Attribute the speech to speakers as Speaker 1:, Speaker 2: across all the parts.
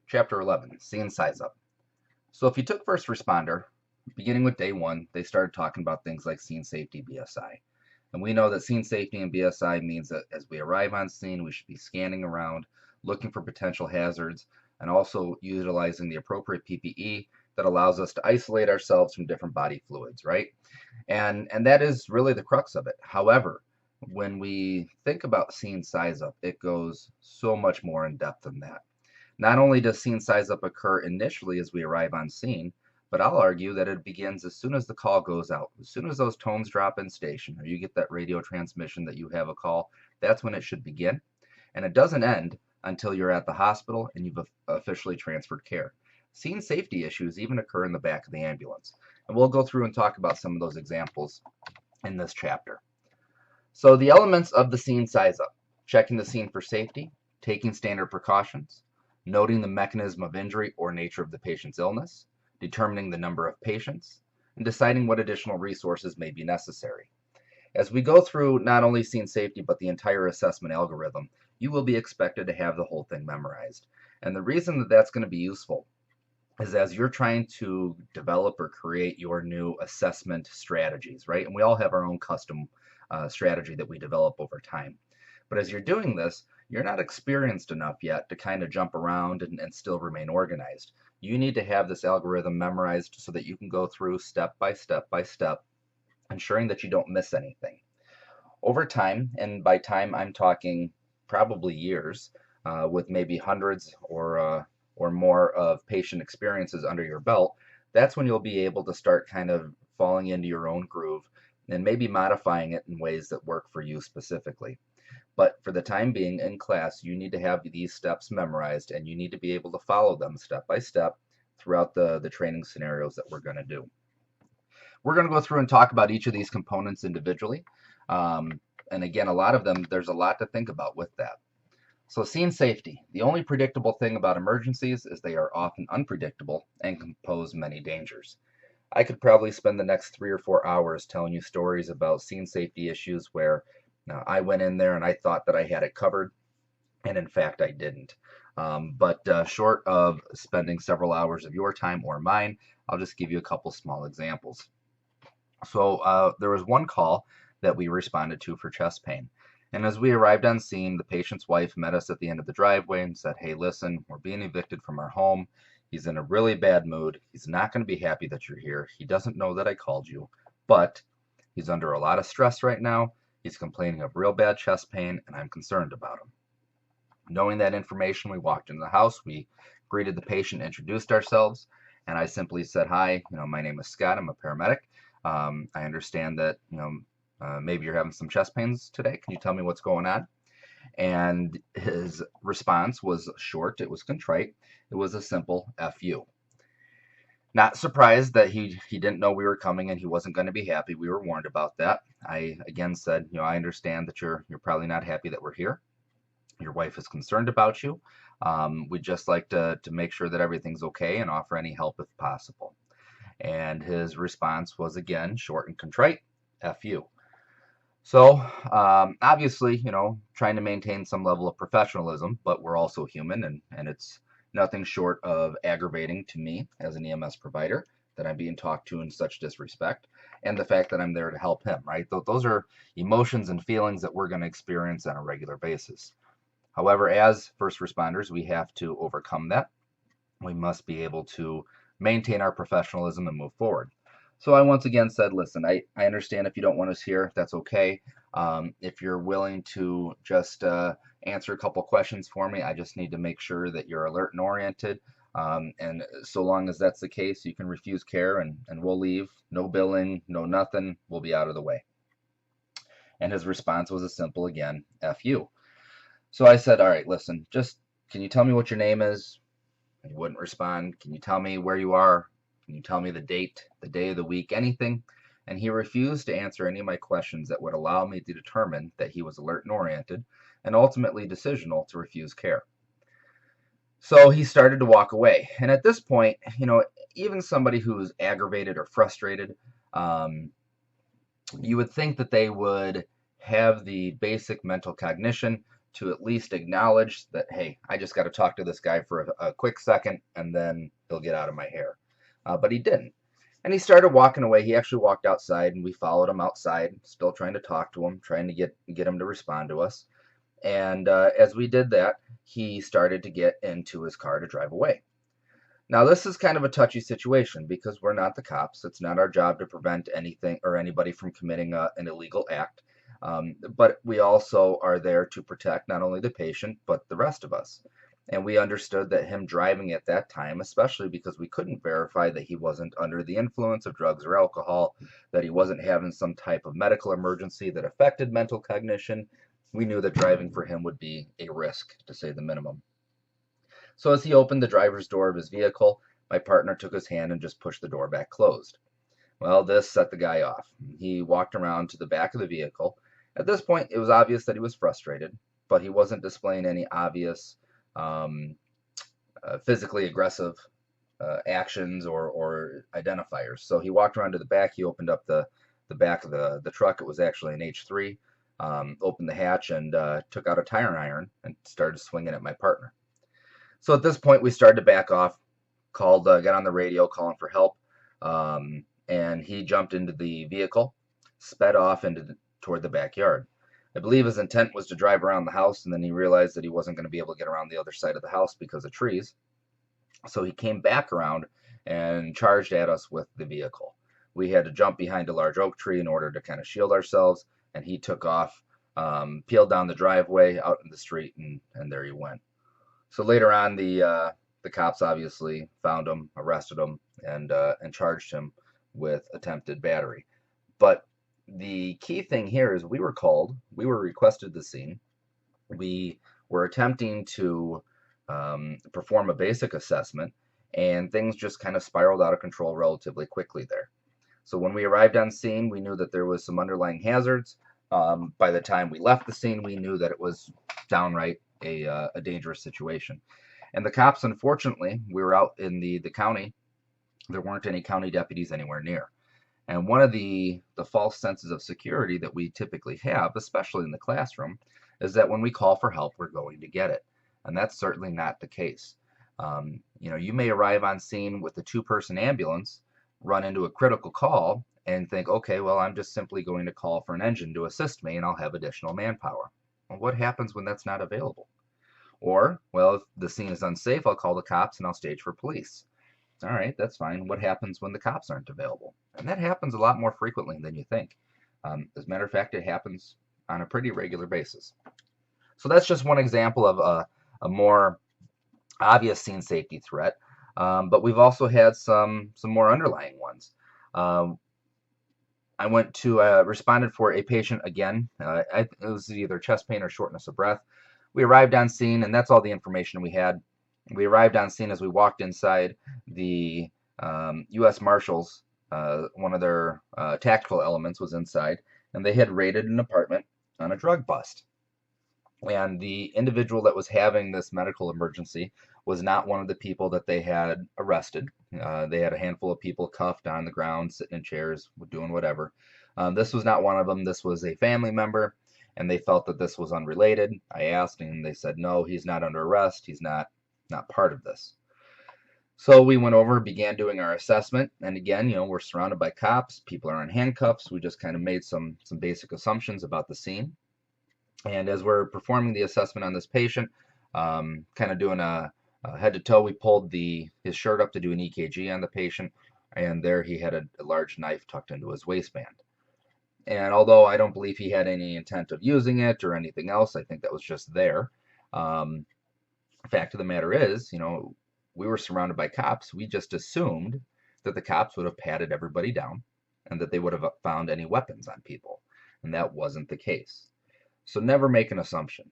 Speaker 1: Chapter 11, Scene Size Up. So if you took first responder, beginning with day one, they started talking about things like scene safety, BSI. And we know that scene safety and BSI means that as we arrive on scene, we should be scanning around, looking for potential hazards, and also utilizing the appropriate PPE that allows us to isolate ourselves from different body fluids, right? And that is really the crux of it. However, when we think about scene size up, it goes so much more in depth than that. Not only does scene size up occur initially as we arrive on scene, but I'll argue that it begins as soon as the call goes out. As soon as those tones drop in station, or you get that radio transmission that you have a call, that's when it should begin. And it doesn't end until you're at the hospital and you've officially transferred care. Scene safety issues even occur in the back of the ambulance. And we'll go through and talk about some of those examples in this chapter. So the elements of the scene size up: checking the scene for safety, taking standard precautions, noting the mechanism of injury or nature of the patient's illness, determining the number of patients, and deciding what additional resources may be necessary. As we go through not only scene safety but the entire assessment algorithm, you will be expected to have the whole thing memorized. And the reason that that's going to be useful is as you're trying to develop or create your new assessment strategies, right? And we all have our own custom strategy that we develop over time. But as you're doing this, you're not experienced enough yet to kind of jump around and still remain organized. You need to have this algorithm memorized so that you can go through step by step by step, ensuring that you don't miss anything. Over time, and by time I'm talking probably years, with maybe hundreds or more of patient experiences under your belt, that's when you'll be able to start kind of falling into your own groove and maybe modifying it in ways that work for you specifically. But for the time being in class, you need to have these steps memorized and you need to be able to follow them step by step throughout the training scenarios that we're going to do. We're going to go through and talk about each of these components individually. And again, a lot of them, there's a lot to think about with that. So scene safety. The only predictable thing about emergencies is they are often unpredictable and can pose many dangers. I could probably spend the next 3 or 4 hours telling you stories about scene safety issues where I went in there and I thought that I had it covered, and in fact I didn't. But short of spending several hours of your time or mine, I'll just give you a couple small examples. So there was one call that we responded to for chest pain. And as we arrived on scene, the patient's wife met us at the end of the driveway and said, "Hey, listen, we're being evicted from our home. He's in a really bad mood. He's not going to be happy that you're here. He doesn't know that I called you, but he's under a lot of stress right now. He's complaining of real bad chest pain, and I'm concerned about him." Knowing that information, we walked into the house. We greeted the patient, introduced ourselves, and I simply said, "Hi, my name is Scott. I'm a paramedic. I understand that, maybe you're having some chest pains today. Can you tell me what's going on?" And his response was short. It was contrite. It was a simple F you. Not surprised that he didn't know we were coming and he wasn't going to be happy. We were warned about that. I again said, I understand that you're probably not happy that we're here. Your wife is concerned about you. We'd just like to make sure that everything's okay and offer any help if possible. And his response was again short and contrite, F you. So obviously, trying to maintain some level of professionalism, but we're also human, and it's nothing short of aggravating to me as an EMS provider that I'm being talked to in such disrespect, and the fact that I'm there to help him, right? Those are emotions and feelings that we're going to experience on a regular basis. However, as first responders, we have to overcome that. We must be able to maintain our professionalism and move forward. So I once again said, listen, I understand if you don't want us here, that's okay. If you're willing to just answer a couple questions for me, I just need to make sure that you're alert and oriented. And so long as that's the case, you can refuse care and we'll leave. No billing, no nothing. We'll be out of the way. And his response was a simple, again, F you. So I said, all right, listen, just can you tell me what your name is? He wouldn't respond. Can you tell me where you are? Can you tell me the date, the day of the week, anything? And he refused to answer any of my questions that would allow me to determine that he was alert and oriented and ultimately decisional to refuse care. So he started to walk away. And at this point, even somebody who's aggravated or frustrated, you would think that they would have the basic mental cognition to at least acknowledge that, hey, I just got to talk to this guy for a quick second and then he'll get out of my hair. But he didn't. And he started walking away. He actually walked outside and we followed him outside, still trying to talk to him, trying to get him to respond to us. And as we did that, he started to get into his car to drive away. Now, this is kind of a touchy situation because we're not the cops. It's not our job to prevent anything or anybody from committing an illegal act. But we also are there to protect not only the patient, but the rest of us. And we understood that him driving at that time, especially because we couldn't verify that he wasn't under the influence of drugs or alcohol, that he wasn't having some type of medical emergency that affected mental cognition, we knew that driving for him would be a risk, to say the minimum. So as he opened the driver's door of his vehicle, my partner took his hand and just pushed the door back closed. Well, this set the guy off. He walked around to the back of the vehicle. At this point, it was obvious that he was frustrated, but he wasn't displaying any obvious physically aggressive actions or identifiers. So he walked around to the back. He opened up the back of the truck. It was actually an H3. Opened the hatch and took out a tire iron and started swinging at my partner. So at this point, we started to back off, got on the radio calling for help, and he jumped into the vehicle, sped off toward the backyard. I believe his intent was to drive around the house, and then he realized that he wasn't going to be able to get around the other side of the house because of trees. So he came back around and charged at us with the vehicle. We had to jump behind a large oak tree in order to kind of shield ourselves, and he took off, peeled down the driveway out in the street, and there he went. So later on, the cops obviously found him, arrested him, and charged him with attempted battery. But the key thing here is we were called, we were requested the scene, we were attempting to perform a basic assessment, and things just kind of spiraled out of control relatively quickly there. So when we arrived on scene, we knew that there was some underlying hazards. By the time we left the scene, we knew that it was downright a dangerous situation. And the cops, unfortunately, we were out in the county. There weren't any county deputies anywhere near. And one of the false senses of security that we typically have, especially in the classroom, is that when we call for help, we're going to get it. And that's certainly not the case. You may arrive on scene with a 2-person ambulance, run into a critical call, and think, okay, well, I'm just simply going to call for an engine to assist me, and I'll have additional manpower. Well, what happens when that's not available? Or, well, if the scene is unsafe, I'll call the cops and I'll stage for police. All right, that's fine. What happens when the cops aren't available? And that happens a lot more frequently than you think. As a matter of fact, it happens on a pretty regular basis. So that's just one example of a more obvious scene safety threat. But we've also had some more underlying ones. I went to responded for a patient again. It was either chest pain or shortness of breath. We arrived on scene, and that's all the information we had. We arrived on scene as we walked inside. The U.S. Marshals, one of their tactical elements was inside, and they had raided an apartment on a drug bust. And the individual that was having this medical emergency was not one of the people that they had arrested. They had a handful of people cuffed on the ground, sitting in chairs, doing whatever. This was not one of them. This was a family member, and they felt that this was unrelated. I asked, and they said, no, he's not under arrest. He's not part of this. So we went over, began doing our assessment, and again, we're surrounded by cops. People are in handcuffs. We just kind of made some basic assumptions about the scene. And as we're performing the assessment on this patient, kind of doing a head to toe, we pulled his shirt up to do an EKG on the patient, and there he had a large knife tucked into his waistband. And although I don't believe he had any intent of using it or anything else, I think that was just there. Fact of the matter is, we were surrounded by cops. We just assumed that the cops would have patted everybody down and that they would have found any weapons on people. And that wasn't the case. So never make an assumption.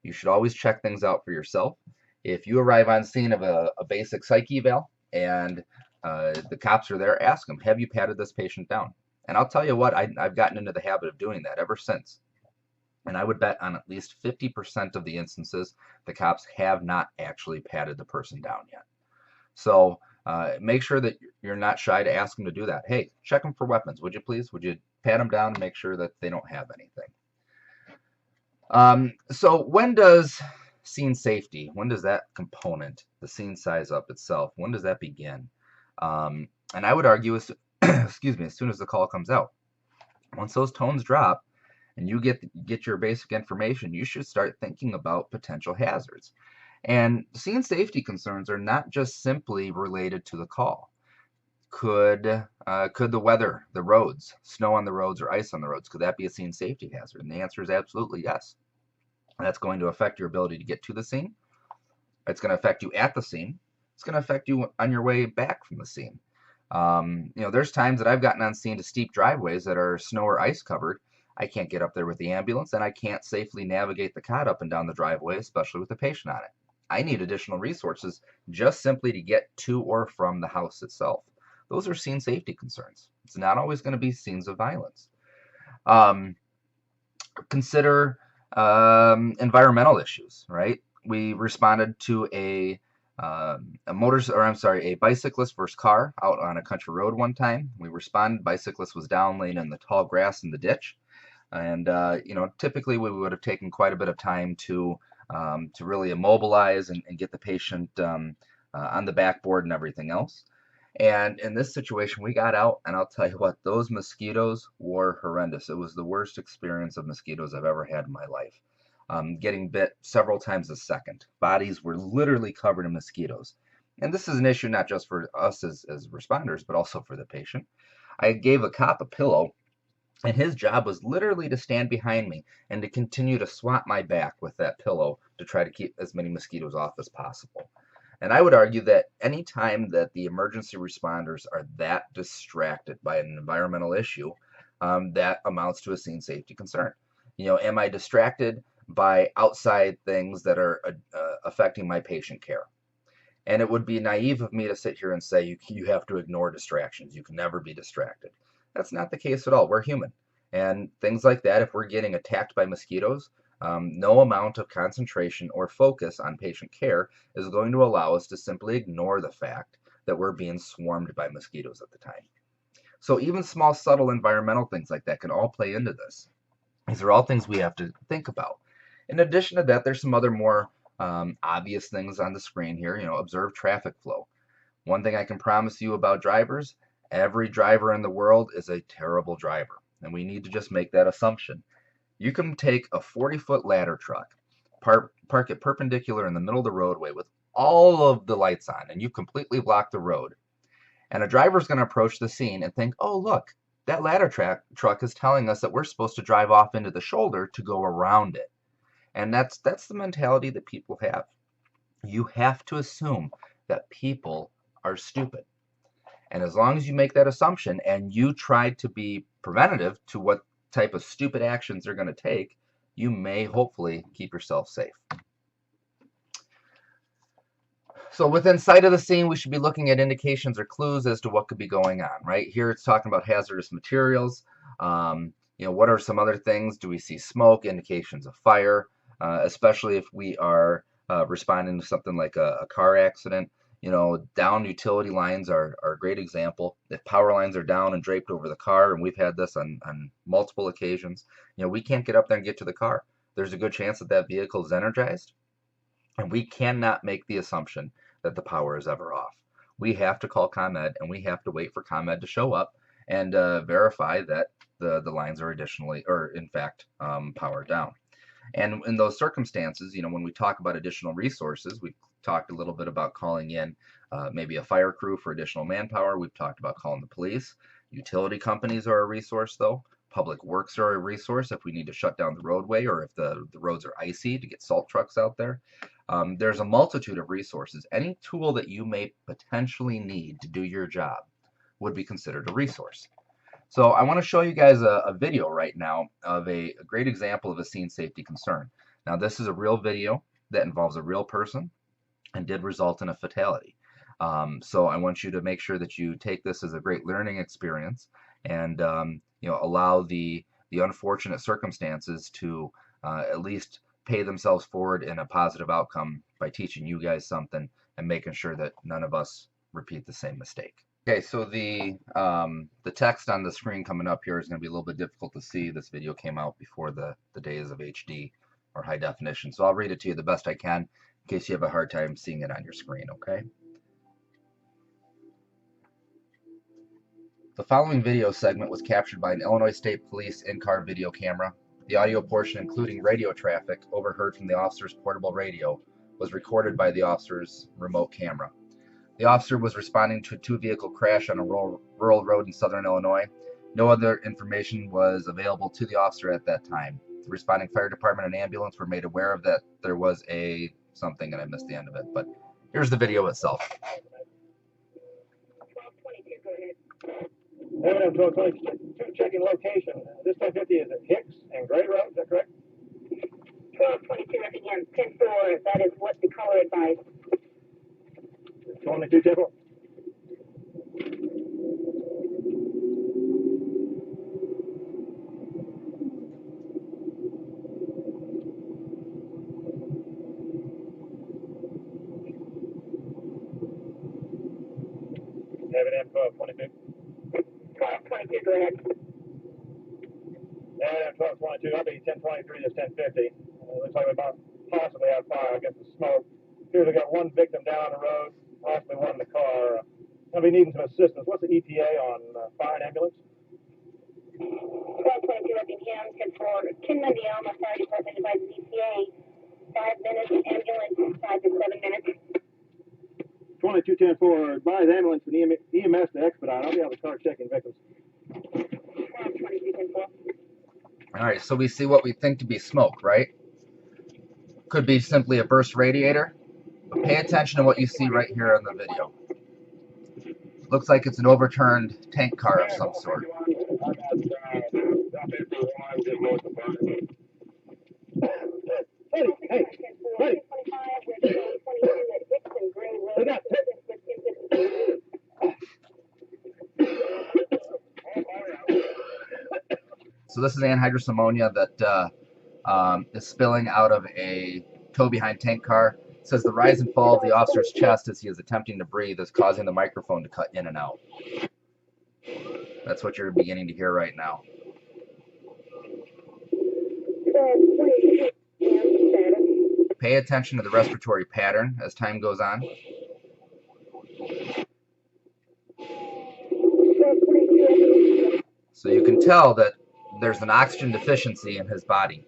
Speaker 1: You should always check things out for yourself. If you arrive on scene of a basic psych eval and the cops are there, ask them, have you patted this patient down? And I'll tell you what, I've gotten into the habit of doing that ever since. And I would bet on at least 50% of the instances, the cops have not actually patted the person down yet. So make sure that you're not shy to ask them to do that. Hey, check them for weapons, would you please? Would you pat them down and make sure that they don't have anything? So when does scene safety, when does that component, the scene size up itself, when does that begin? And I would argue, excuse me, as soon as the call comes out. Once those tones drop and you get your basic information, you should start thinking about potential hazards. And scene safety concerns are not just simply related to the call. Could the weather, the roads, snow on the roads or ice on the roads, could that be a scene safety hazard? And the answer is absolutely yes. That's going to affect your ability to get to the scene. It's going to affect you at the scene. It's going to affect you on your way back from the scene. There's times that I've gotten on scene to steep driveways that are snow or ice covered. I can't get up there with the ambulance, and I can't safely navigate the cot up and down the driveway, especially with a patient on it. I need additional resources just simply to get to or from the house itself. Those are scene safety concerns. It's not always going to be scenes of violence. Consider environmental issues, right? We responded to a bicyclist versus car out on a country road one time. We responded. Bicyclist was down laying in the tall grass in the ditch, and typically we would have taken quite a bit of time to really immobilize and get the patient on the backboard and everything else. And in this situation, we got out, and I'll tell you what, those mosquitoes were horrendous. It was the worst experience of mosquitoes I've ever had in my life. Getting bit several times a second. Bodies were literally covered in mosquitoes. And this is an issue not just for us as responders, but also for the patient. I gave a cop a pillow, and his job was literally to stand behind me and to continue to swat my back with that pillow to try to keep as many mosquitoes off as possible. And I would argue that any time that the emergency responders are that distracted by an environmental issue, that amounts to a scene safety concern. Am I distracted by outside things that are affecting my patient care? And it would be naive of me to sit here and say you have to ignore distractions. You can never be distracted. That's not the case at all. We're human. And things like that, if we're getting attacked by mosquitoes, no amount of concentration or focus on patient care is going to allow us to simply ignore the fact that we're being swarmed by mosquitoes at the time. So even small, subtle environmental things like that can all play into this. These are all things we have to think about. In addition to that, there's some other more obvious things on the screen here. Observe traffic flow. One thing I can promise you about drivers, every driver in the world is a terrible driver. And we need to just make that assumption. You can take a 40-foot ladder truck, park it perpendicular in the middle of the roadway with all of the lights on, and you completely block the road. And a driver's going to approach the scene and think, oh, look, that ladder truck is telling us that we're supposed to drive off into the shoulder to go around it. And that's the mentality that people have. You have to assume that people are stupid. And as long as you make that assumption and you try to be preventative to what type of stupid actions they're going to take, you may hopefully keep yourself safe. So within sight of the scene, we should be looking at indications or clues as to what could be going on, right? Here it's talking about hazardous materials. What are some other things? Do we see smoke, indications of fire, especially if we are responding to something like a car accident? Down utility lines are a great example. If power lines are down and draped over the car, and we've had this on multiple occasions, we can't get up there and get to the car. There's a good chance that vehicle is energized, and we cannot make the assumption that the power is ever off. We have to call ComEd, and we have to wait for ComEd to show up and verify that the lines are in fact powered down. And in those circumstances, when we talk about additional resources, we've talked a little bit about calling in maybe a fire crew for additional manpower. We've talked about calling the police. Utility companies are a resource, though. Public works are a resource if we need to shut down the roadway or if the roads are icy to get salt trucks out there. There's a multitude of resources. Any tool that you may potentially need to do your job would be considered a resource. So I want to show you guys a video right now of a great example of a scene safety concern. Now this is a real video that involves a real person and did result in a fatality. So I want you to make sure that you take this as a great learning experience and allow the unfortunate circumstances to at least pay themselves forward in a positive outcome by teaching you guys something and making sure that none of us repeat the same mistake. Okay, so the text on the screen coming up here is going to be a little bit difficult to see. This video came out before the days of HD or high definition. So I'll read it to you the best I can in case you have a hard time seeing it on your screen, okay? The following video segment was captured by an Illinois State Police in-car video camera. The audio portion, including radio traffic overheard from the officer's portable radio, was recorded by the officer's remote camera. The officer was responding to a two-vehicle crash on a rural road in southern Illinois. No other information was available to the officer at that time. The responding fire department and ambulance were made aware of that there was a something, and I missed the end of it, but here's the video itself.
Speaker 2: Evidence 1222 checking location. This 1050 is at Hicks and Gray Road, is that correct?
Speaker 3: 1222 again, 10-4, that is what the caller advised.
Speaker 2: 22 10-4. Evidence 1222.
Speaker 3: 1222, go ahead.
Speaker 2: And 1222, I'll be 1023, this 1050. Looks like we might possibly have fire. I guess the smoke. Appears we got one victim down the road, possibly one in the car. I'll be needing some assistance. What's the ETA on fire and ambulance?
Speaker 3: 1222 again, 10-4, 10 Monday Alma Fire Department advised ETA, 5 minutes, ambulance 5 to 7 minutes.
Speaker 2: 2210-4, advise ambulance and EMS to expedite. I'll be out of the car checking victims.
Speaker 3: 1222 10-4.
Speaker 1: All right, so we see what we think to be smoke, right? Could be simply a burst radiator, but pay attention to what you see right here in the video. Looks like it's an overturned tank car of some sort.
Speaker 2: Hey, buddy.
Speaker 1: So this is anhydrous ammonia that is spilling out of a tow-behind tank car. It says the rise and fall of the officer's chest as he is attempting to breathe is causing the microphone to cut in and out. That's what you're beginning to hear right now. Pay attention to the respiratory pattern as time goes on. So you can tell that there's an oxygen deficiency in his body,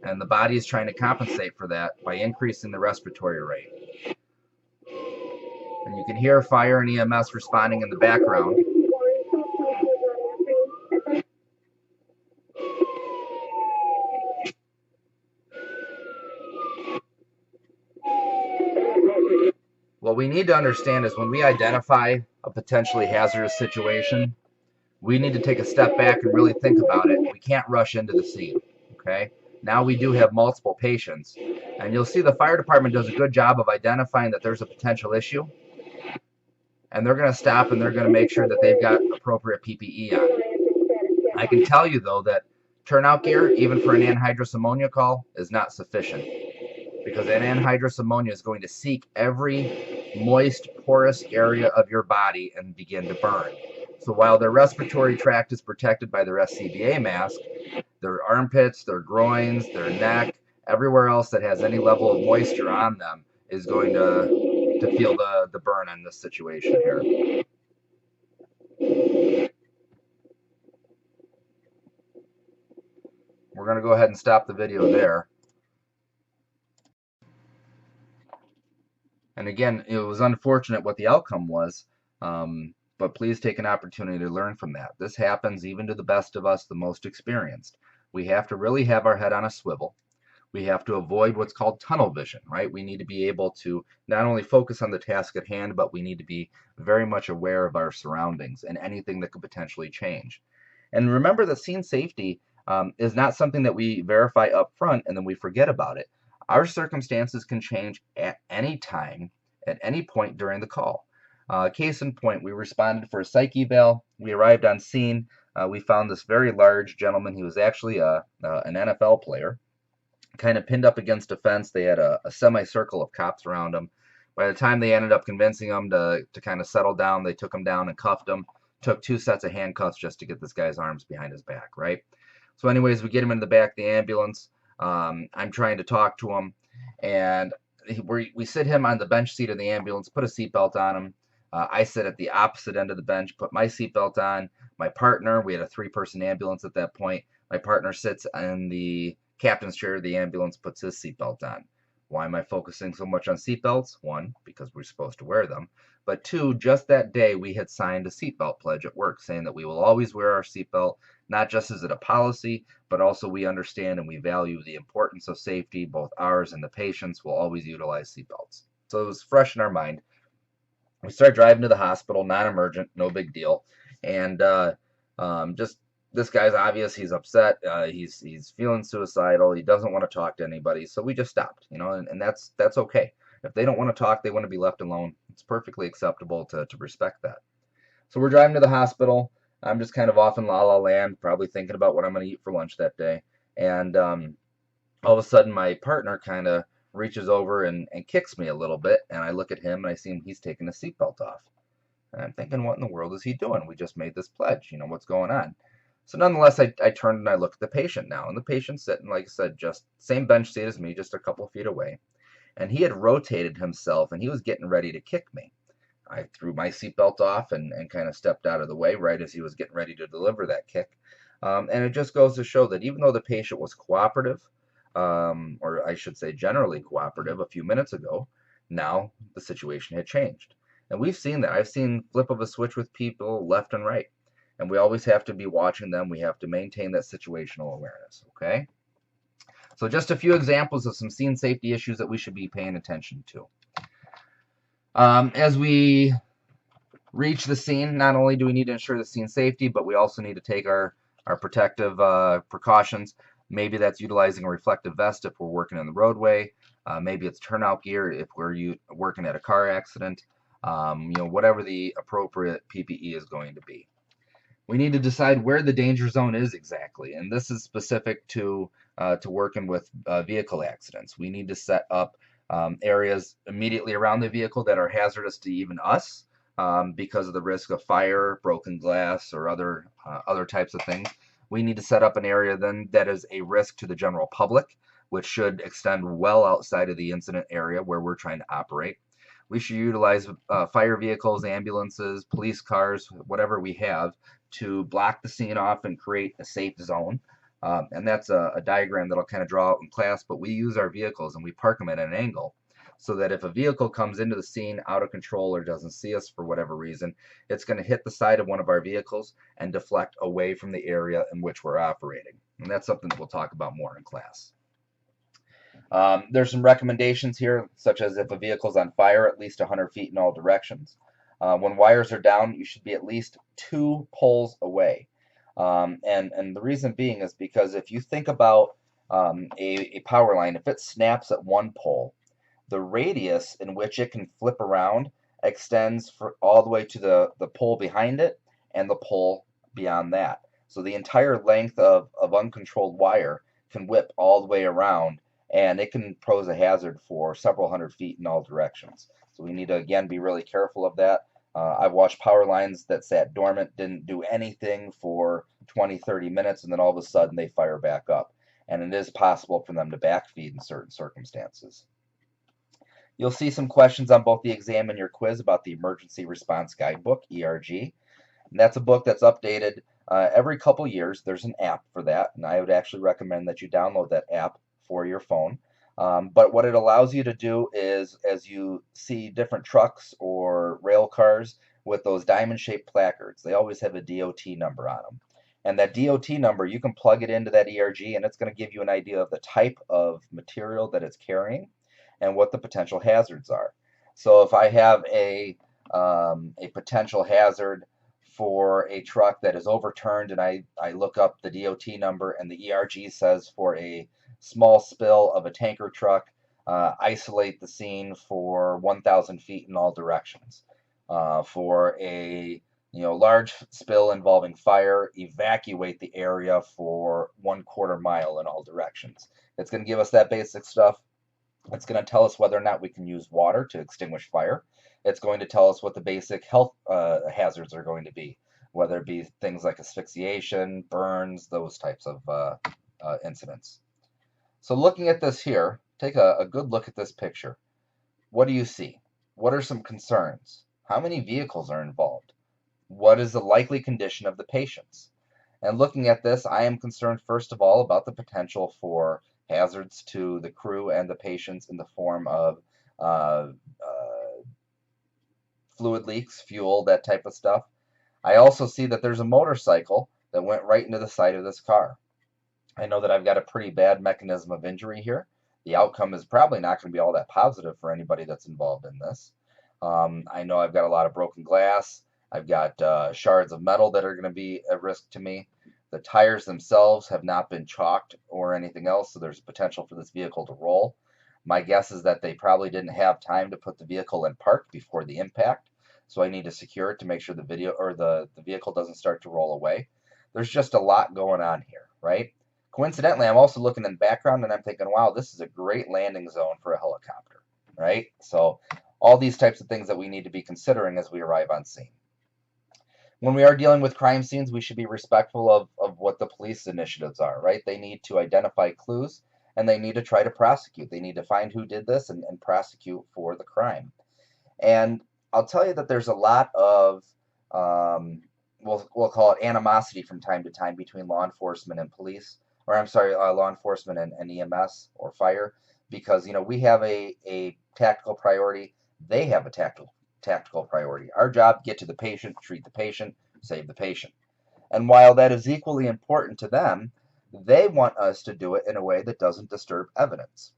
Speaker 1: and the body is trying to compensate for that by increasing the respiratory rate. And you can hear fire and EMS responding in the background. What we need to understand is when we identify a potentially hazardous situation, we need to take a step back and really think about it. We can't rush into the scene, okay? Now we do have multiple patients, and you'll see the fire department does a good job of identifying that there's a potential issue, and they're going to stop and they're going to make sure that they've got appropriate PPE on. I can tell you, though, that turnout gear, even for an anhydrous ammonia call, is not sufficient, because an anhydrous ammonia is going to seek every moist, porous area of your body and begin to burn. So while their respiratory tract is protected by their SCBA mask, their armpits, their groins, their neck, everywhere else that has any level of moisture on them is going to feel the burn in this situation here. We're going to go ahead and stop the video there. And again, it was unfortunate what the outcome was, but please take an opportunity to learn from that. This happens even to the best of us, the most experienced. We have to really have our head on a swivel. We have to avoid what's called tunnel vision, right? We need to be able to not only focus on the task at hand, but we need to be very much aware of our surroundings and anything that could potentially change. And remember that scene safety is not something that we verify up front and then we forget about it. Our circumstances can change at any time, at any point during the call. Case in point, we responded for a psych eval. We arrived on scene. We found this very large gentleman. He was actually an NFL player, kind of pinned up against a fence. They had a semicircle of cops around him. By the time they ended up convincing him to kind of settle down, they took him down and cuffed him. Took 2 sets of handcuffs just to get this guy's arms behind his back, right? So anyways, we get him into the back of the ambulance. I'm trying to talk to him, and we sit him on the bench seat of the ambulance, put a seatbelt on him. I sit at the opposite end of the bench, put my seatbelt on. My partner, we had a 3-person ambulance at that point. My partner sits in the captain's chair of the ambulance, puts his seatbelt on. Why am I focusing so much on seatbelts? One, because we're supposed to wear them. But two, just that day we had signed a seatbelt pledge at work saying that we will always wear our seatbelt, not just as it a policy, but also we understand and we value the importance of safety. Both ours and the patients will always utilize seatbelts. So it was fresh in our mind. We start driving to the hospital, non-emergent, no big deal, and just this guy's obvious. He's upset. He's feeling suicidal. He doesn't want to talk to anybody. So we just stopped, and that's okay. If they don't want to talk, they want to be left alone. It's perfectly acceptable to respect that. So we're driving to the hospital. I'm just kind of off in la la land, probably thinking about what I'm going to eat for lunch that day. And all of a sudden, my partner kind of reaches over and kicks me a little bit. And I look at him and I see him, he's taking his seatbelt off. And I'm thinking, what in the world is he doing? We just made this pledge. What's going on? So nonetheless, I turned and I look at the patient now. And the patient's sitting, like I said, just same bench seat as me, just a couple of feet away. And he had rotated himself and he was getting ready to kick me. I threw my seatbelt off and kind of stepped out of the way right as he was getting ready to deliver that kick. And it just goes to show that even though the patient was cooperative, or I should say generally cooperative a few minutes ago, now the situation had changed. And we've seen that. I've seen flip of a switch with people left and right. And we always have to be watching them. We have to maintain that situational awareness, okay? So just a few examples of some scene safety issues that we should be paying attention to. As we reach the scene, not only do we need to ensure the scene safety, but we also need to take our protective precautions. Maybe that's utilizing a reflective vest if we're working in the roadway. Maybe it's turnout gear if we're working at a car accident. Whatever the appropriate PPE is going to be. We need to decide where the danger zone is exactly, and this is specific to working with vehicle accidents. We need to set up areas immediately around the vehicle that are hazardous to even us because of the risk of fire, broken glass, or other types of things. We need to set up an area then that is a risk to the general public, which should extend well outside of the incident area where we're trying to operate. We should utilize fire vehicles, ambulances, police cars, whatever we have, to block the scene off and create a safe zone. And that's a diagram that I'll kind of draw out in class, but we use our vehicles and we park them at an angle so that if a vehicle comes into the scene out of control or doesn't see us for whatever reason, it's going to hit the side of one of our vehicles and deflect away from the area in which we're operating. And that's something that we'll talk about more in class. There's some recommendations here, such as if a vehicle's on fire, at least 100 feet in all directions. When wires are down, you should be at least 2 poles away. And the reason being is because if you think about a power line, if it snaps at one pole, the radius in which it can flip around extends all the way to the pole behind it and the pole beyond that. So the entire length of uncontrolled wire can whip all the way around, and it can pose a hazard for several hundred feet in all directions. So we need to, again, be really careful of that. I've watched power lines that sat dormant, didn't do anything for 20, 30 minutes, and then all of a sudden they fire back up. And it is possible for them to backfeed in certain circumstances. You'll see some questions on both the exam and your quiz about the Emergency Response Guidebook, ERG. And that's a book that's updated every couple years. There's an app for that, and I would actually recommend that you download that app for your phone. But what it allows you to do is, as you see different trucks or rail cars with those diamond-shaped placards, they always have a DOT number on them. And that DOT number, you can plug it into that ERG, and it's going to give you an idea of the type of material that it's carrying and what the potential hazards are. So if I have a potential hazard for a truck that is overturned, and I look up the DOT number, and the ERG says for a small spill of a tanker truck, isolate the scene for 1,000 feet in all directions. For a large spill involving fire, evacuate the area for 1/4 mile in all directions. It's going to give us that basic stuff. It's going to tell us whether or not we can use water to extinguish fire. It's going to tell us what the basic health hazards are going to be, whether it be things like asphyxiation, burns, those types of incidents. So looking at this here, take a good look at this picture. What do you see? What are some concerns? How many vehicles are involved? What is the likely condition of the patients? And looking at this, I am concerned first of all about the potential for hazards to the crew and the patients in the form of uh, fluid leaks, fuel, that type of stuff. I also see that there's a motorcycle that went right into the side of this car. I know that I've got a pretty bad mechanism of injury here. The outcome is probably not going to be all that positive for anybody that's involved in this. I know I've got a lot of broken glass. I've got shards of metal that are going to be a risk to me. The tires themselves have not been chalked or anything else, so there's potential for this vehicle to roll. My guess is that they probably didn't have time to put the vehicle in park before the impact, so I need to secure it to make sure the vehicle doesn't start to roll away. There's just a lot going on here, right? Coincidentally, I'm also looking in the background and I'm thinking, wow, this is a great landing zone for a helicopter, right? So all these types of things that we need to be considering as we arrive on scene. When we are dealing with crime scenes, we should be respectful of what the police initiatives are, right? They need to identify clues and they need to try to prosecute. They need to find who did this and prosecute for the crime. And I'll tell you that there's a lot of, we'll call it animosity from time to time between law enforcement and police, or I'm sorry, law enforcement and EMS or fire, because we have a tactical priority. They have a tactical priority. Our job: get to the patient, treat the patient, save the patient. And while that is equally important to them, they want us to do it in a way that doesn't disturb evidence,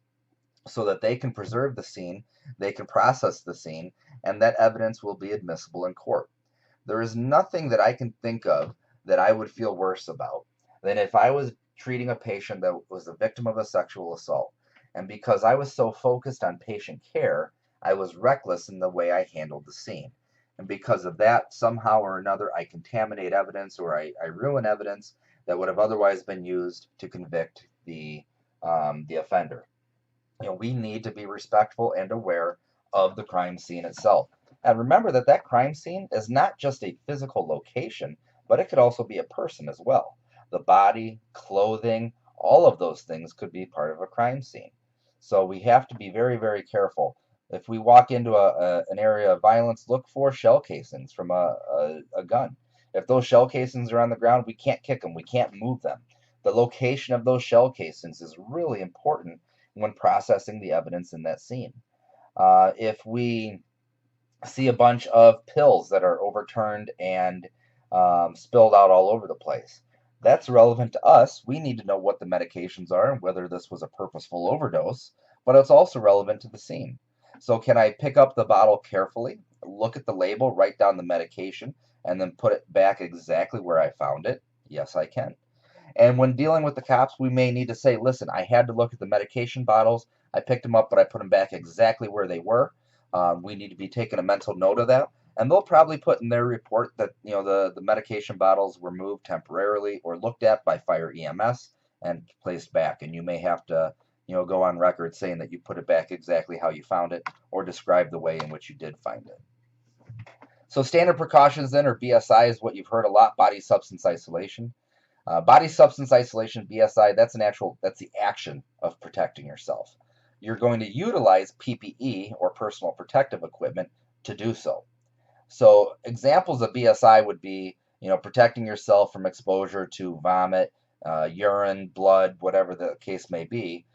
Speaker 1: so that they can preserve the scene, they can process the scene, and that evidence will be admissible in court. There is nothing that I can think of that I would feel worse about than if I was treating a patient that was the victim of a sexual assault. And because I was so focused on patient care, I was reckless in the way I handled the scene. And because of that, somehow or another, I contaminate evidence, or I ruin evidence that would have otherwise been used to convict the offender. We need to be respectful and aware of the crime scene itself. And remember that that crime scene is not just a physical location, but it could also be a person as well. The body, clothing, all of those things could be part of a crime scene. So we have to be very, very careful. If we walk into an area of violence, look for shell casings from a gun. If those shell casings are on the ground, we can't kick them, we can't move them. The location of those shell casings is really important when processing the evidence in that scene. If we see a bunch of pills that are overturned and spilled out all over the place, that's relevant to us. We need to know what the medications are and whether this was a purposeful overdose, but it's also relevant to the scene. So, can I pick up the bottle carefully, look at the label, write down the medication, and then put it back exactly where I found it? Yes, I can. And when dealing with the cops, we may need to say, listen, I had to look at the medication bottles. I picked them up, but I put them back exactly where they were. We need to be taking a mental note of that. And they'll probably put in their report that the medication bottles were moved temporarily or looked at by fire EMS and placed back. And you may have to go on record saying that you put it back exactly how you found it, or describe the way in which you did find it. So standard precautions then, or BSI, is what you've heard a lot: body substance isolation. Body substance isolation, BSI, that's the action of protecting yourself. You're going to utilize PPE, or personal protective equipment, to do so. So examples of BSI would be, protecting yourself from exposure to vomit, urine, blood, whatever the case may be.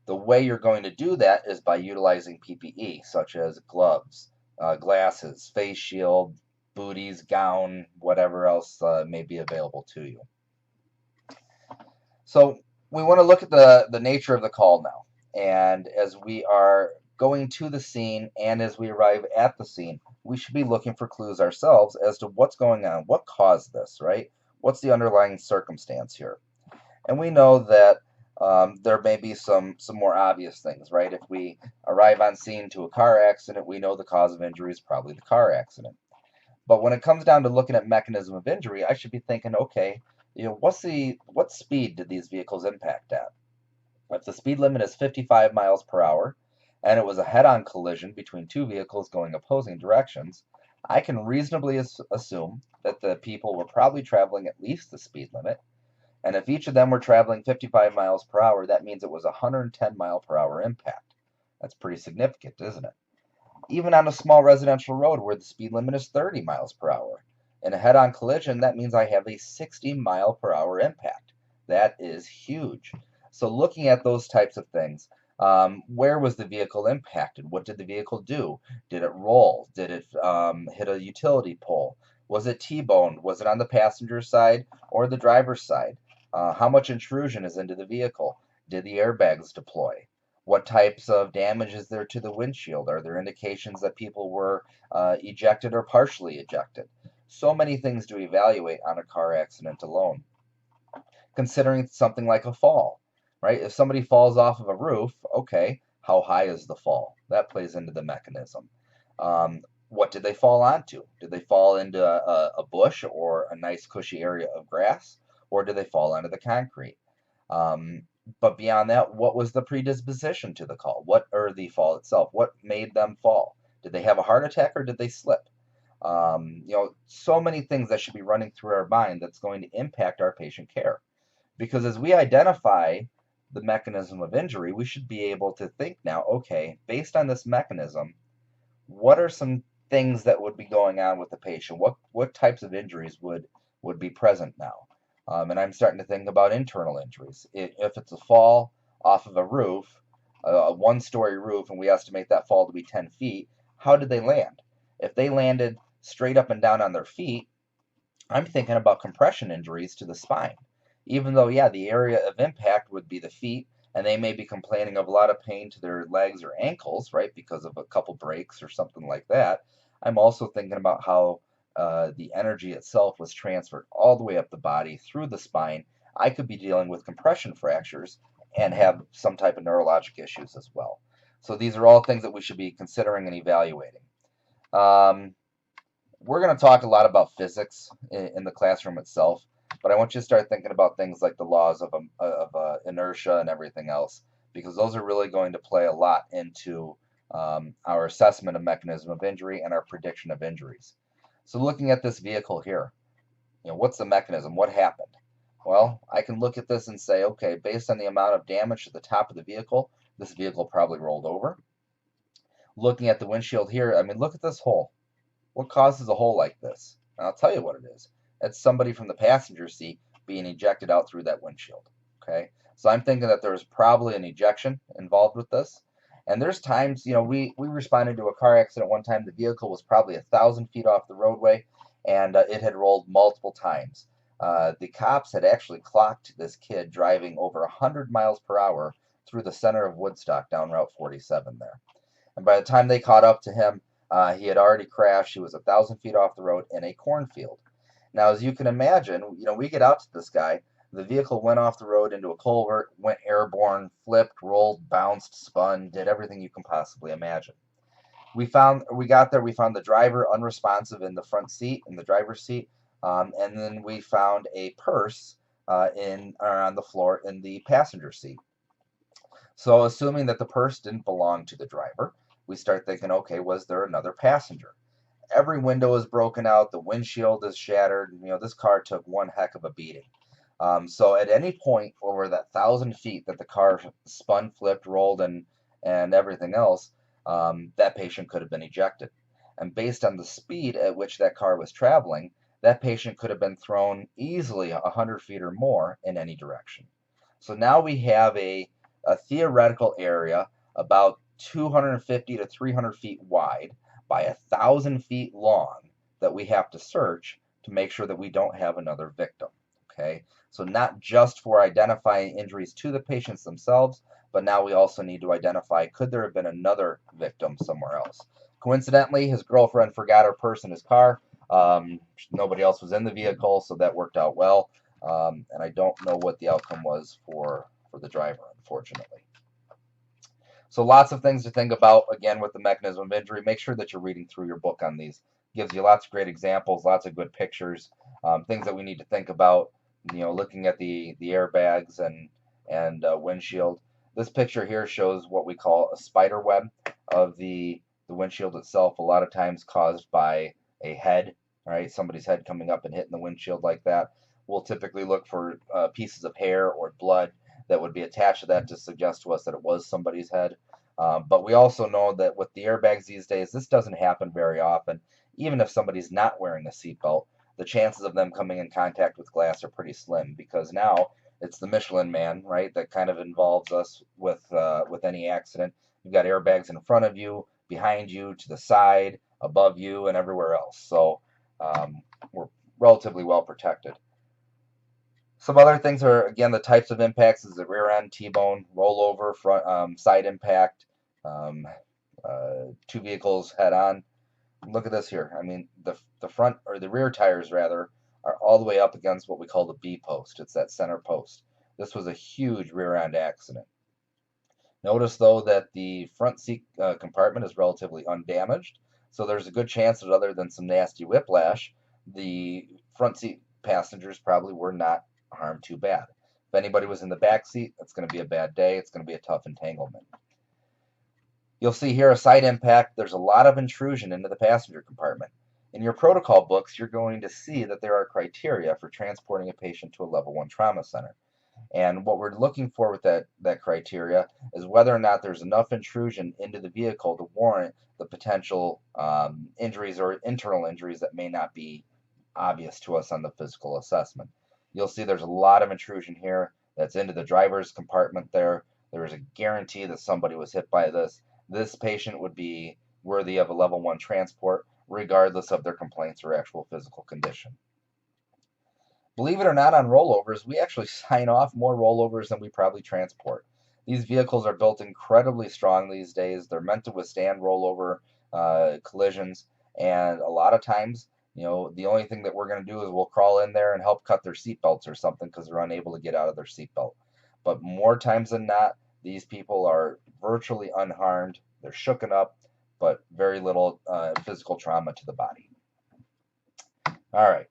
Speaker 1: The way you're going to do that is by utilizing PPE, such as gloves, glasses, face shield, booties, gown, whatever else may be available to you. So we want to look at the nature of the call now. And as we are going to the scene and as we arrive at the scene, we should be looking for clues ourselves as to what's going on, what caused this, right? What's the underlying circumstance here? And we know that there may be some more obvious things, right? If we arrive on scene to a car accident, we know the cause of injury is probably the car accident. But when it comes down to looking at mechanism of injury, I should be thinking, okay, what speed did these vehicles impact at? If the speed limit is 55 miles per hour and it was a head-on collision between two vehicles going opposing directions, I can reasonably assume that the people were probably traveling at least the speed limit. And if each of them were traveling 55 miles per hour, that means it was a 110 mile per hour impact. That's pretty significant, isn't it? Even on a small residential road where the speed limit is 30 miles per hour. In a head-on collision, that means I have a 60 mile per hour impact. That is huge. So looking at those types of things, where was the vehicle impacted? What did the vehicle do? Did it roll? Did it hit a utility pole? Was it T-boned? Was it on the passenger side or the driver's side? How much intrusion is into the vehicle? Did the airbags deploy? What types of damage is there to the windshield? Are there indications that people were ejected or partially ejected? So many things to evaluate on a car accident alone. Considering something like a fall, right? If somebody falls off of a roof, okay, how high is the fall? That plays into the mechanism. What did they fall onto? Did they fall into a bush or a nice cushy area of grass? Or did they fall onto the concrete? Um, but beyond that, what was the predisposition to the call? What or the fall itself? What made them fall? Did they have a heart attack or did they slip? So many things that should be running through our mind that's going to impact our patient care. Because as we identify the mechanism of injury, we should be able to think now, okay, based on this mechanism, what are some things that would be going on with the patient? What types of injuries would be present now? And I'm starting to think about internal injuries. If it's a fall off of a roof, a one-story roof, and we estimate that fall to be 10 feet, how did they land? If they landed straight up and down on their feet, I'm thinking about compression injuries to the spine. Even though, yeah, the area of impact would be the feet, and they may be complaining of a lot of pain to their legs or ankles, right, because of a couple breaks or something like that. I'm also thinking about how the energy itself was transferred all the way up the body through the spine. I could be dealing with compression fractures and have some type of neurologic issues as well. So these are all things that we should be considering and evaluating. Um, we're going to talk a lot about physics in the classroom itself, but I want you to start thinking about things like the laws of inertia and everything else, because those are really going to play a lot into our assessment of mechanism of injury and our prediction of injuries. So looking at this vehicle here, what's the mechanism? What happened? Well, I can look at this and say, okay, based on the amount of damage to the top of the vehicle, this vehicle probably rolled over. Looking at the windshield here, I mean, look at this hole. What causes a hole like this? And I'll tell you what it is. It's somebody from the passenger seat being ejected out through that windshield. Okay, so I'm thinking that there's probably an ejection involved with this. And there's times, we responded to a car accident one time. The vehicle was probably 1,000 feet off the roadway, and it had rolled multiple times. The cops had actually clocked this kid driving over 100 miles per hour through the center of Woodstock down Route 47 there. And by the time they caught up to him, he had already crashed. He was 1,000 feet off the road in a cornfield. Now, as you can imagine, we get out to this guy. The vehicle went off the road into a culvert, went airborne, flipped, rolled, bounced, spun, did everything you can possibly imagine. We got there. We found the driver unresponsive in the front seat, in the driver's seat, and then we found a purse on the floor in the passenger seat. So, assuming that the purse didn't belong to the driver, we start thinking, okay, was there another passenger? Every window is broken out, the windshield is shattered. This car took one heck of a beating. So at any point over that 1,000 feet that the car spun, flipped, rolled, and everything else, that patient could have been ejected. And based on the speed at which that car was traveling, that patient could have been thrown easily 100 feet or more in any direction. So now we have a theoretical area about 250 to 300 feet wide by 1,000 feet long that we have to search to make sure that we don't have another victim. Okay, so not just for identifying injuries to the patients themselves, but now we also need to identify, could there have been another victim somewhere else? Coincidentally, his girlfriend forgot her purse in his car. Nobody else was in the vehicle, so that worked out well. And I don't know what the outcome was for the driver, unfortunately. So lots of things to think about, again, with the mechanism of injury. Make sure that you're reading through your book on these. Gives you lots of great examples, lots of good pictures, things that we need to think about, looking at the airbags and windshield. This picture here shows what we call a spider web of the windshield itself, a lot of times caused by a head, right? Somebody's head coming up and hitting the windshield like that. we'll typically look for pieces of hair or blood that would be attached to that to suggest to us that it was somebody's head. But we also know that with the airbags these days, this doesn't happen very often. Even if somebody's not wearing a seatbelt, the chances of them coming in contact with glass are pretty slim, because now it's the Michelin Man, right, that kind of involves us with any accident. You've got airbags in front of you, behind you, to the side, above you, and everywhere else. So we're relatively well protected. Some other things are, again, the types of impacts is the rear end, T-bone, rollover, front, side impact, um, two vehicles head on. Look at this here. I mean, the front, or the rear tires rather, are all the way up against what we call the B post. It's that center post. This was a huge rear end accident. Notice though that the front seat compartment is relatively undamaged, so there's a good chance that other than some nasty whiplash, the front seat passengers probably were not harmed too bad. If anybody was in the back seat, it's going to be a bad day. It's going to be a tough entanglement. You'll see here a side impact. There's a lot of intrusion into the passenger compartment. In your protocol books, you're going to see that there are criteria for transporting a patient to a level 1 trauma center. And what we're looking for with that criteria is whether or not there's enough intrusion into the vehicle to warrant the potential injuries or internal injuries that may not be obvious to us on the physical assessment. You'll see there's a lot of intrusion here that's into the driver's compartment there. There is a guarantee that somebody was hit by this. This patient would be worthy of a level 1 transport, regardless of their complaints or actual physical condition. Believe it or not, on rollovers, we actually sign off more rollovers than we probably transport. These vehicles are built incredibly strong these days. They're meant to withstand rollover collisions, and a lot of times, the only thing that we're going to do is we'll crawl in there and help cut their seatbelts or something because they're unable to get out of their seatbelt. But more times than not, these people are virtually unharmed. They're shooken up, but very little physical trauma to the body. All right.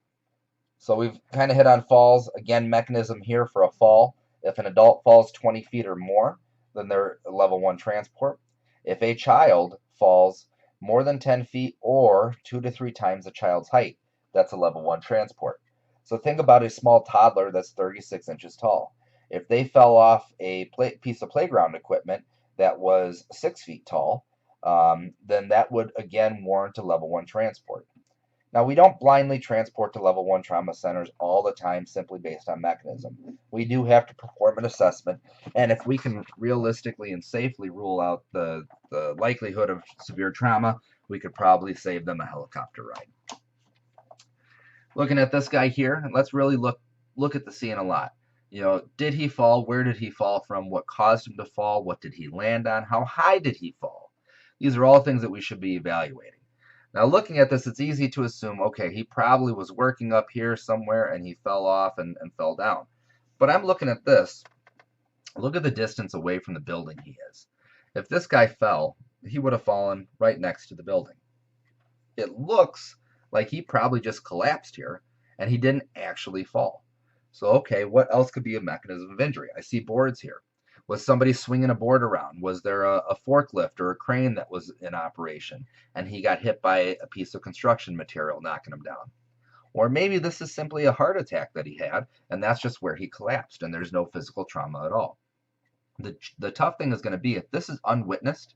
Speaker 1: So we've kind of hit on falls. Again, mechanism here for a fall. If an adult falls 20 feet or more, then they're a level 1 transport. If a child falls more than 10 feet or 2 to 3 times a child's height, that's a level 1 transport. So think about a small toddler that's 36 inches tall. If they fell off a piece of playground equipment that was 6 feet tall, then that would again warrant a level 1 transport. Now, we don't blindly transport to level 1 trauma centers all the time simply based on mechanism. We do have to perform an assessment, and if we can realistically and safely rule out the likelihood of severe trauma, we could probably save them a helicopter ride. Looking at this guy here, and let's really look at the scene a lot. Did he fall? Where did he fall from? What caused him to fall? What did he land on? How high did he fall? These are all things that we should be evaluating. Now, looking at this, it's easy to assume, okay, he probably was working up here somewhere and he fell off and fell down. But I'm looking at this. Look at the distance away from the building he is. If this guy fell, he would have fallen right next to the building. It looks like he probably just collapsed here and he didn't actually fall. So, okay, what else could be a mechanism of injury? I see boards here. Was somebody swinging a board around? Was there a forklift or a crane that was in operation and he got hit by a piece of construction material knocking him down? Or maybe this is simply a heart attack that he had and that's just where he collapsed and there's no physical trauma at all. The tough thing is going to be, if this is unwitnessed,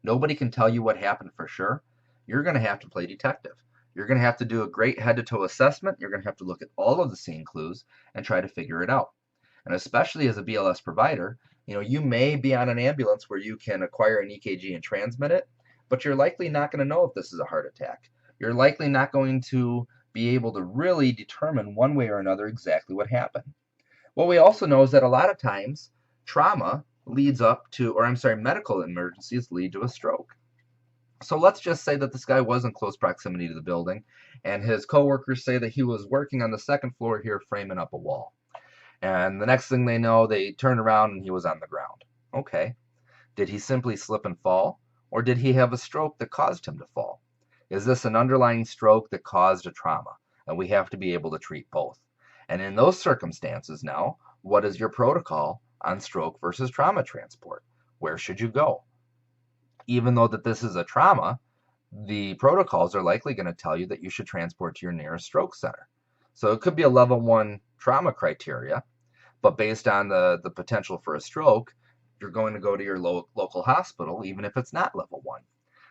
Speaker 1: nobody can tell you what happened for sure, you're going to have to play detective. You're going to have to do a great head-to-toe assessment. You're going to have to look at all of the scene clues and try to figure it out. And especially as a BLS provider, you may be on an ambulance where you can acquire an EKG and transmit it, but you're likely not going to know if this is a heart attack. You're likely not going to be able to really determine one way or another exactly what happened. What we also know is that a lot of times trauma leads up to, medical emergencies lead to a stroke. So let's just say that this guy was in close proximity to the building, and his coworkers say that he was working on the second floor here framing up a wall. And the next thing they know, they turn around and he was on the ground. Okay. Did he simply slip and fall? Or did he have a stroke that caused him to fall? Is this an underlying stroke that caused a trauma? And we have to be able to treat both. And in those circumstances now, what is your protocol on stroke versus trauma transport? Where should you go? Even though that this is a trauma, the protocols are likely going to tell you that you should transport to your nearest stroke center. So it could be a level 1 trauma criteria, but based on the potential for a stroke, you're going to go to your local hospital, even if it's not level 1.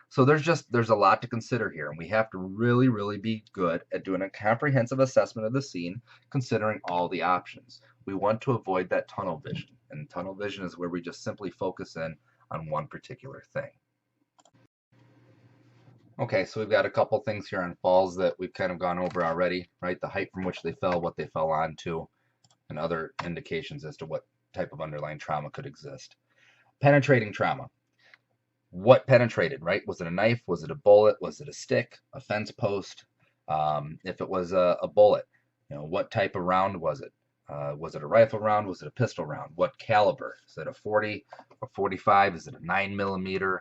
Speaker 1: So there's a lot to consider here, and we have to really be good at doing a comprehensive assessment of the scene, considering all the options. We want to avoid that tunnel vision, and tunnel vision is where we just simply focus in on one particular thing. Okay, so we've got a couple things here on falls that we've kind of gone over already, right? The height from which they fell, what they fell onto, and other indications as to what type of underlying trauma could exist. Penetrating trauma. What penetrated, right? Was it a knife? Was it a bullet? Was it a stick? A fence post? If it was a bullet, what type of round was it? Was it a rifle round? Was it a pistol round? What caliber? Is it a 40, a 45? Is it a 9mm?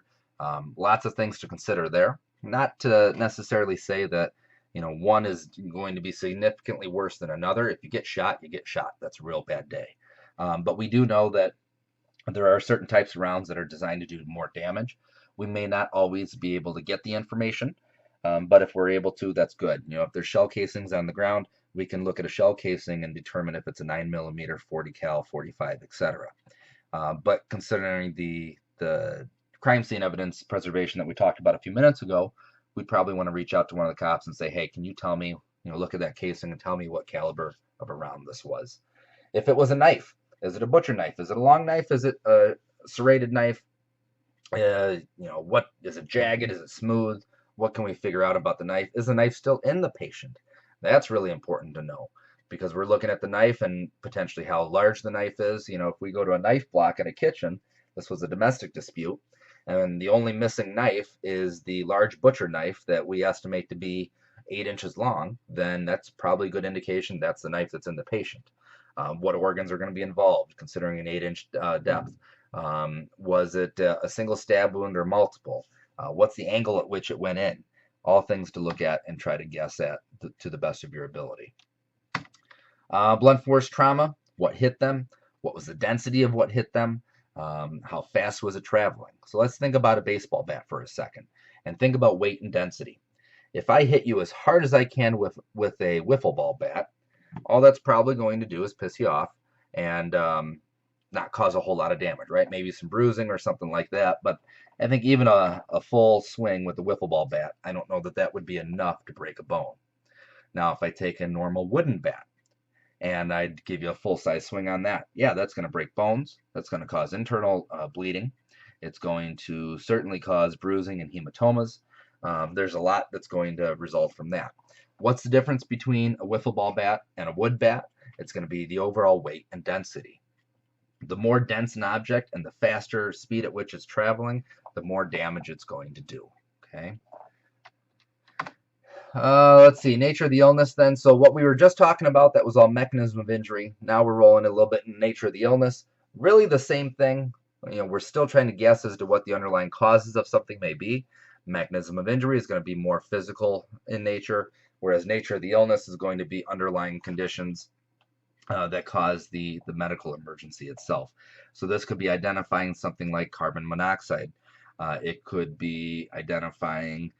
Speaker 1: Lots of things to consider there. Not to necessarily say that one is going to be significantly worse than another. If you get shot, you get shot. That's a real bad day. But we do know that there are certain types of rounds that are designed to do more damage. We may not always be able to get the information, but if we're able to, that's good. If there's shell casings on the ground, we can look at a shell casing and determine if it's a 9mm, 40 cal, 45, etc. But considering the crime scene evidence preservation that we talked about a few minutes ago, we'd probably want to reach out to one of the cops and say, hey, can you tell me, look at that casing and tell me what caliber of a round this was. If it was a knife, is it a butcher knife? Is it a long knife? Is it a serrated knife? What is it, jagged? Is it smooth? What can we figure out about the knife? Is the knife still in the patient? That's really important to know, because we're looking at the knife and potentially how large the knife is. If we go to a knife block in a kitchen, this was a domestic dispute, and the only missing knife is the large butcher knife that we estimate to be 8 inches long, then that's probably a good indication that's the knife that's in the patient. What organs are going to be involved, considering an 8-inch depth? Was it a single stab wound or multiple? What's the angle at which it went in? All things to look at and try to guess at to the best of your ability. Blunt force trauma, what hit them? What was the density of what hit them? How fast was it traveling? So let's think about a baseball bat for a second and think about weight and density. If I hit you as hard as I can with a wiffle ball bat, all that's probably going to do is piss you off and not cause a whole lot of damage, right? Maybe some bruising or something like that. But I think even a full swing with the wiffle ball bat, I don't know that that would be enough to break a bone. Now, if I take a normal wooden bat and I'd give you a full-size swing on that, yeah, that's going to break bones. That's going to cause internal bleeding. It's going to certainly cause bruising and hematomas. There's a lot that's going to result from that. What's the difference between a wiffle ball bat and a wood bat? It's going to be the overall weight and density. The more dense an object and the faster speed at which it's traveling, the more damage it's going to do. Okay. Let's see, nature of the illness then. So what we were just talking about, that was all mechanism of injury. Now we're rolling a little bit in nature of the illness. Really the same thing. We're still trying to guess as to what the underlying causes of something may be. Mechanism of injury is going to be more physical in nature, whereas nature of the illness is going to be underlying conditions that cause the medical emergency itself. So this could be identifying something like carbon monoxide. It could be identifying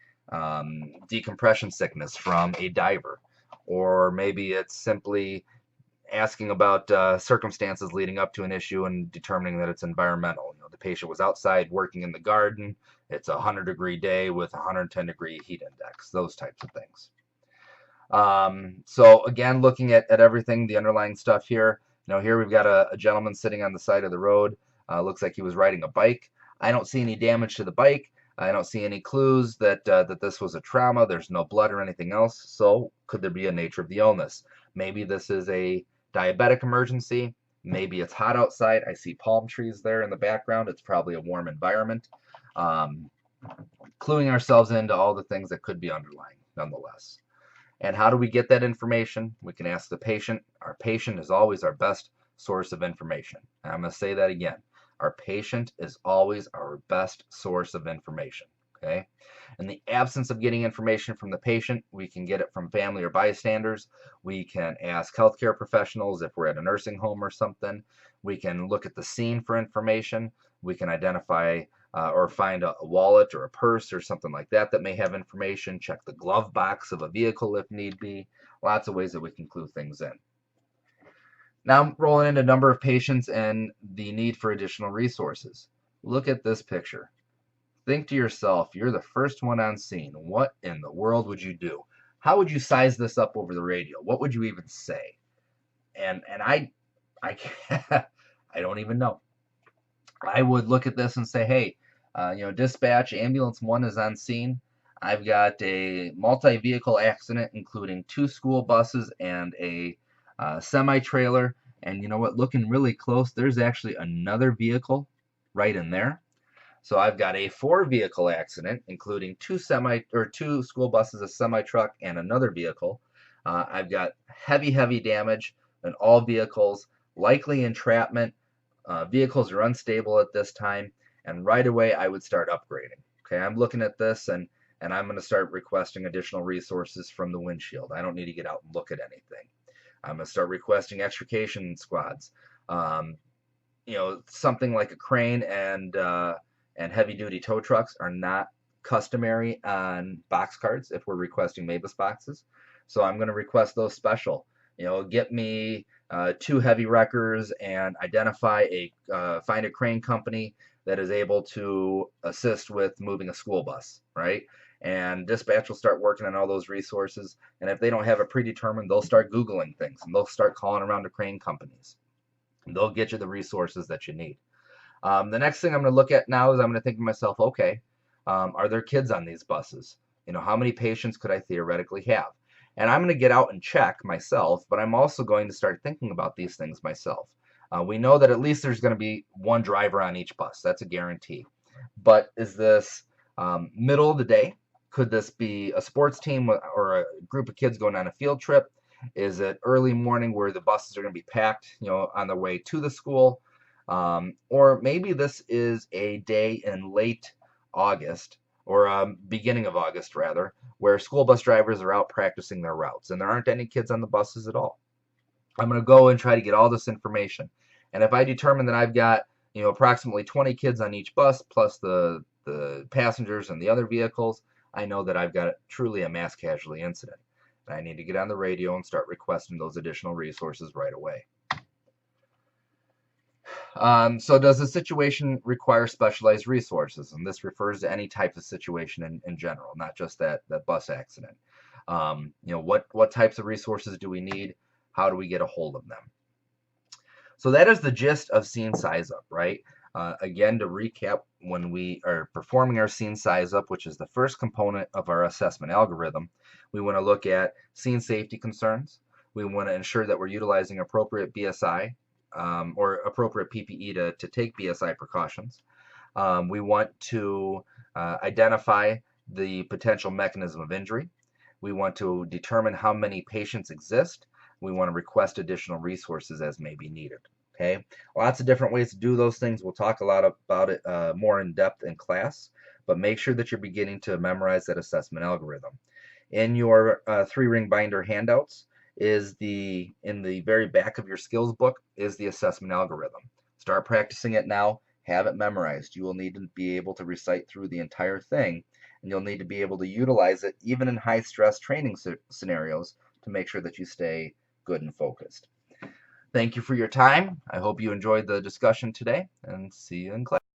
Speaker 1: decompression sickness from a diver, or maybe it's simply asking about circumstances leading up to an issue and determining that it's environmental. The patient was outside working in the garden. It's a 100-degree day with a 110-degree heat index, those types of things. So again, looking at everything, the underlying stuff here. Here we've got a gentleman sitting on the side of the road. Looks like he was riding a bike. I don't see any damage to the bike. I don't see any clues that this was a trauma. There's no blood or anything else. So could there be a nature of the illness? Maybe this is a diabetic emergency. Maybe it's hot outside. I see palm trees there in the background. It's probably a warm environment. Cluing ourselves into all the things that could be underlying nonetheless. And how do we get that information? We can ask the patient. Our patient is always our best source of information. And I'm going to say that again. Our patient is always our best source of information. Okay? In the absence of getting information from the patient, we can get it from family or bystanders. We can ask healthcare professionals if we're at a nursing home or something. We can look at the scene for information. We can identify or find a wallet or a purse or something like that that may have information. Check the glove box of a vehicle if need be. Lots of ways that we can clue things in. Now I'm rolling into number of patients and the need for additional resources. Look at this picture. Think to yourself, you're the first one on scene. What in the world would you do? How would you size this up over the radio? What would you even say? And I can't, I don't even know. I would look at this and say, hey, dispatch, ambulance 1 is on scene. I've got a multi-vehicle accident, including 2 school buses and a semi-trailer. And you know what? Looking really close, there's actually another vehicle right in there. So I've got a 4-vehicle accident, including 2 school buses, a semi-truck, and another vehicle. I've got heavy damage in all vehicles, likely entrapment. Vehicles are unstable at this time, and right away I would start upgrading. Okay, I'm looking at this and I'm going to start requesting additional resources from the windshield. I don't need to get out and look at anything. I'm going to start requesting extrication squads. Something like a crane and heavy-duty tow trucks are not customary on box cards if we're requesting MABUS boxes. So I'm going to request those special. Get me 2 heavy wreckers and find a crane company that is able to assist with moving a school bus, right? And dispatch will start working on all those resources. And if they don't have it predetermined, they'll start Googling things and they'll start calling around to crane companies. And they'll get you the resources that you need. The next thing I'm going to look at now is I'm going to think to myself, okay, are there kids on these buses? How many patients could I theoretically have? And I'm going to get out and check myself, but I'm also going to start thinking about these things myself. We know that at least there's going to be 1 driver on each bus. That's a guarantee. But is this middle of the day? Could this be a sports team or a group of kids going on a field trip? Is it early morning where the buses are going to be packed, on their way to the school? Or maybe this is a day in late August, or beginning of August rather, where school bus drivers are out practicing their routes and there aren't any kids on the buses at all. I'm going to go and try to get all this information. And if I determine that I've got, approximately 20 kids on each bus plus the passengers and the other vehicles, I know that I've got truly a mass casualty incident. And I need to get on the radio and start requesting those additional resources right away. So does the situation require specialized resources? And this refers to any type of situation in general, not just that bus accident. What types of resources do we need? How do we get a hold of them? So that is the gist of scene size up, right? Again, to recap, when we are performing our scene size up, which is the first component of our assessment algorithm, we want to look at scene safety concerns. We want to ensure that we're utilizing appropriate BSI or appropriate PPE to take BSI precautions. We want to identify the potential mechanism of injury. We want to determine how many patients exist. We want to request additional resources as may be needed. Okay, lots of different ways to do those things. We'll talk a lot about it more in depth in class, but make sure that you're beginning to memorize that assessment algorithm. In your 3-ring binder handouts in the very back of your skills book is the assessment algorithm. Start practicing it now. Have it memorized. You will need to be able to recite through the entire thing, and you'll need to be able to utilize it even in high-stress training scenarios to make sure that you stay good and focused. Thank you for your time. I hope you enjoyed the discussion today, and see you in class.